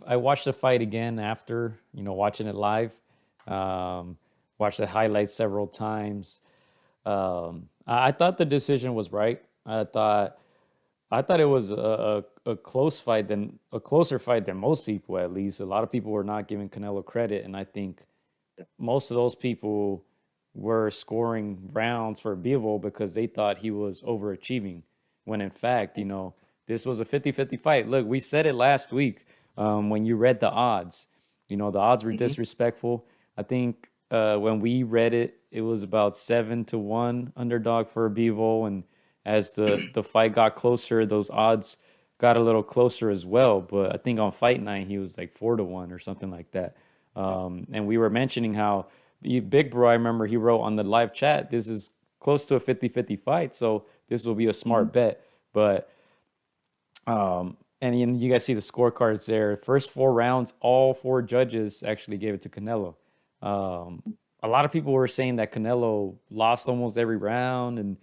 I watched the fight again after watching it live. Watched the highlights several times. I thought the decision was right. I thought it was a close fight than a closer fight than most people, at least. A lot of people were not giving Canelo credit, and I think most of those people were scoring rounds for Bivol because they thought he was overachieving. When in fact, this was a 50-50 fight. Look, we said it last week when you read the odds. The odds were disrespectful. I think when we read it, it was about 7-1 underdog for Bivol, and as the fight got closer, those odds got a little closer as well. But I think on fight night he was like 4-1 or something like that. And we were mentioning how Big Bro, I remember he wrote on the live chat, this is close to a 50-50 fight, so this will be a smart bet. But and you guys see the scorecards there. First 4 rounds, all 4 judges actually gave it to Canelo. A lot of people were saying that Canelo lost almost every round,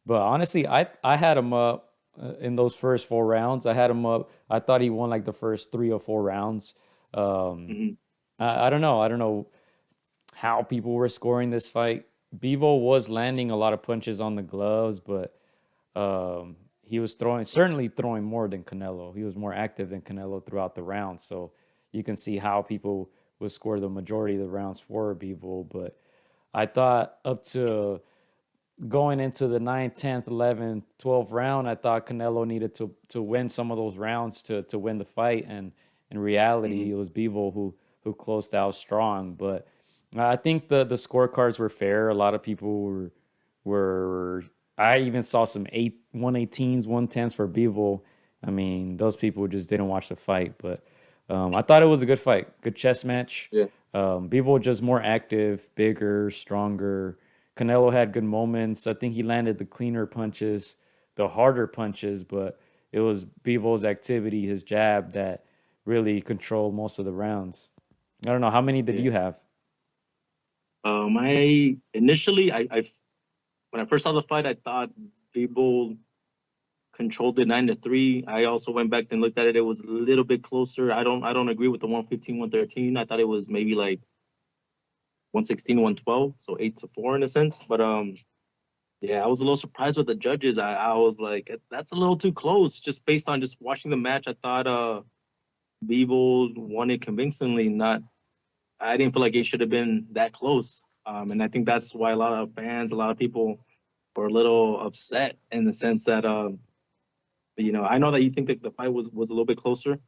but honestly, I had him up in those first 4 rounds. I had him up. I thought he won like the first 3 or 4 rounds. I don't know. I don't know how people were scoring this fight. Bivol was landing a lot of punches on the gloves, but he was certainly throwing more than Canelo. He was more active than Canelo throughout the round. So you can see how people would score the majority of the rounds for Bivol. But I thought up to going into the 9th, 10th, 11th, 12th round, I thought Canelo needed to win some of those rounds to win the fight. And in reality, it was Bivol who closed out strong. But I think the scorecards were fair. A lot of people were I even saw some 118s, 110s for Bivol. I mean, those people just didn't watch the fight. But I thought it was a good fight, good chess match. Yeah. Bivol just more active, bigger, stronger. Canelo had good moments. I think he landed the cleaner punches, the harder punches, but it was Bivol's activity, his jab, that really controlled most of the rounds. I don't know. How many did Yeah. you have? I initially, when I first saw the fight, I thought Bivol controlled it 9-3. I also went back and looked at it. It was a little bit closer. I don't agree with the 115, 113. I thought it was maybe like 116, 112, so 8-4 in a sense. But yeah, I was a little surprised with the judges. I was like, that's a little too close. Just based on just watching the match, I thought Bivol won it convincingly. I didn't feel like it should have been that close. And I think that's why a lot of fans, a lot of people were a little upset in the sense that I know that you think that the fight was a little bit closer,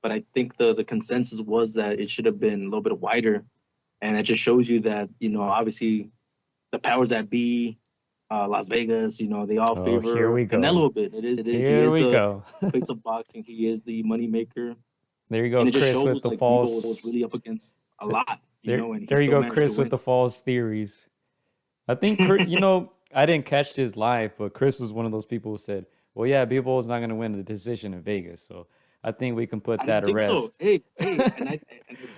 but I think the consensus was that it should have been a little bit wider. And it just shows you that, obviously the powers that be, Las Vegas, they all Oh, here favor we Canelo go. a bit. It is. He Here is we the go. face of boxing. He is the moneymaker. There you go, And it just Chris, with shows the like Bivol was false. really up against a lot, and he There you still go, managed to Chris, with win. the false theories. I think, I didn't catch this live, but Chris was one of those people who said, well, yeah, Bivol is not going to win the decision in Vegas. So I think we can put I don't that to think so. rest. Hey, and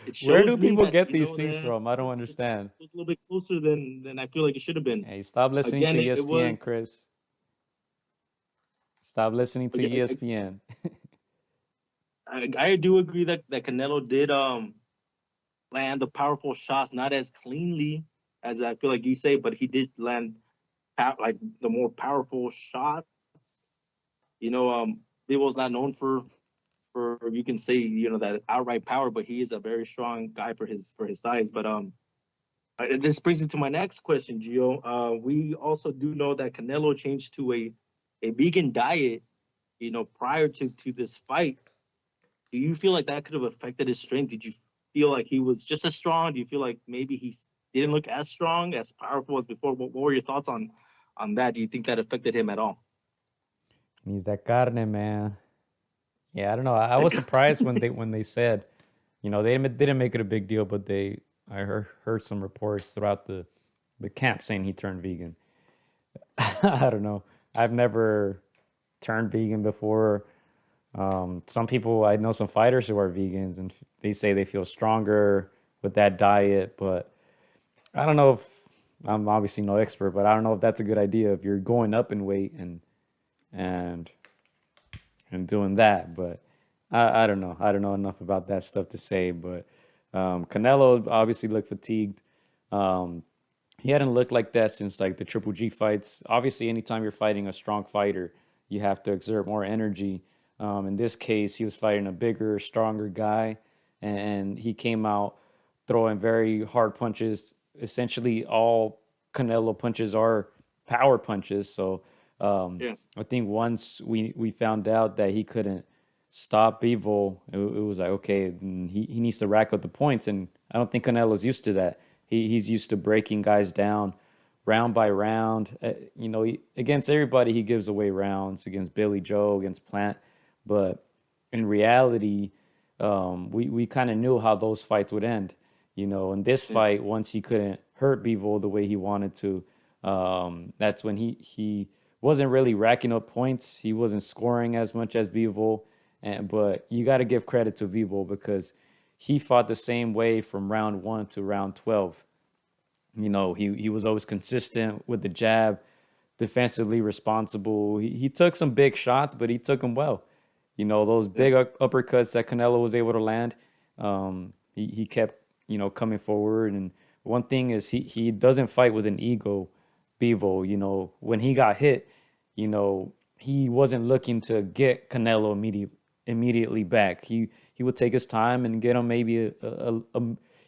it Where shows do me people that get these things that from? I don't it's understand. a little bit closer than I feel like it should have been. Hey, stop listening Again, to it ESPN, was Chris. Stop listening to again. ESPN. I do agree that Canelo did land the powerful shots, not as cleanly as I feel like you say, but he did land like the more powerful shots. Bivol's not known for you can say that outright power, but he is a very strong guy for his size. But this brings me to my next question, Gio. We also do know that Canelo changed to a vegan diet, prior to this fight. Do you feel like that could have affected his strength? Did you feel like he was just as strong? Do you feel like maybe he didn't look as strong, as powerful as before? What were your thoughts on that? Do you think that affected him at all? Needs that carne, man. Yeah, I don't know. I was surprised when they said, they didn't make it a big deal, but I heard some reports throughout the camp saying he turned vegan. I don't know. I've never turned vegan before. Some people, I know some fighters who are vegans, and they say they feel stronger with that diet. But I don't know if I'm obviously no expert, but I don't know if that's a good idea if you're going up in weight and and doing that. But I don't know. I don't know enough about that stuff to say, but Canelo obviously looked fatigued. Um, he hadn't looked like that since like the Triple G fights. Obviously, anytime you're fighting a strong fighter, you have to exert more energy. In this case, he was fighting a bigger, stronger guy, and he came out throwing very hard punches. Essentially, all Canelo punches are power punches. So Yeah, I think once we found out that he couldn't stop Bivol, it was like, okay, he needs to rack up the points, and I don't think Canelo's used to that. He's used to breaking guys down round by round. Against everybody, he gives away rounds against Billy Joe, against Plant, but in reality, we kind of knew how those fights would end. In this yeah, fight, once he couldn't hurt Bivol the way he wanted to, that's when he wasn't really racking up points. He wasn't scoring as much as Bivol, but you got to give credit to Bivol because he fought the same way from round 1 to round 12. He was always consistent with the jab, defensively responsible. He took some big shots, but he took them well. Those yeah, big uppercuts that Canelo was able to land, he kept, coming forward. And one thing is he doesn't fight with an ego, Bivol. When he got hit, he wasn't looking to get Canelo immediately back. He would take his time and get him maybe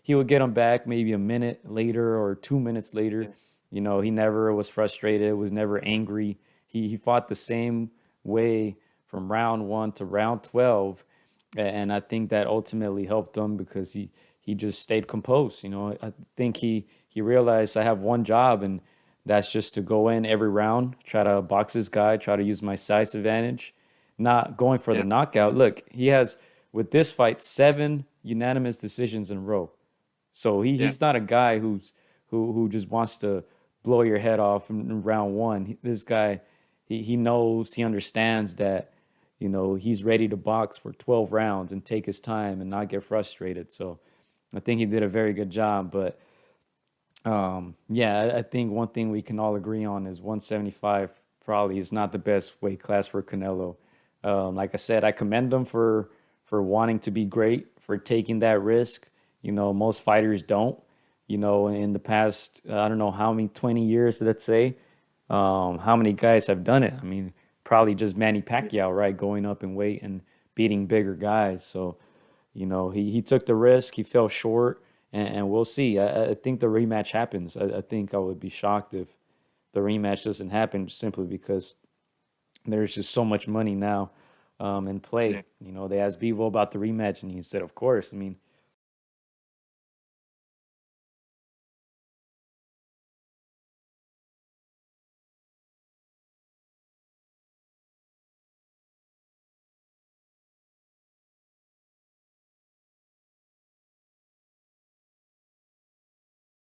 he would get him back maybe a minute later or 2 minutes later. yeah, He never was frustrated, was never angry. He fought the same way from round 1 to round 12, and I think that ultimately helped him because he just stayed composed. I think he realized I have one job, and that's just to go in every round, try to box this guy, try to use my size advantage, not going for the yeah, knockout. Look, he has with this fight 7 unanimous decisions in a row. So yeah, he's not a guy who just wants to blow your head off in round 1. This guy, he knows, he understands that, he's ready to box for 12 rounds and take his time and not get frustrated. So I think he did a very good job. But yeah, I think one thing we can all agree on is 175 probably is not the best weight class for Canelo. Like I said, I commend him for wanting to be great, for taking that risk. Most fighters don't. In the past, I don't know how many 20 years, let's say, how many guys have done it. I mean, probably just Manny Pacquiao, right, going up in weight and beating bigger guys. So he took the risk. He fell short, and we'll see. I think the rematch happens. I think I would be shocked if the rematch doesn't happen simply because there's just so much money now in yeah, play. They asked Bivol about the rematch, and he said, "Of course." I mean,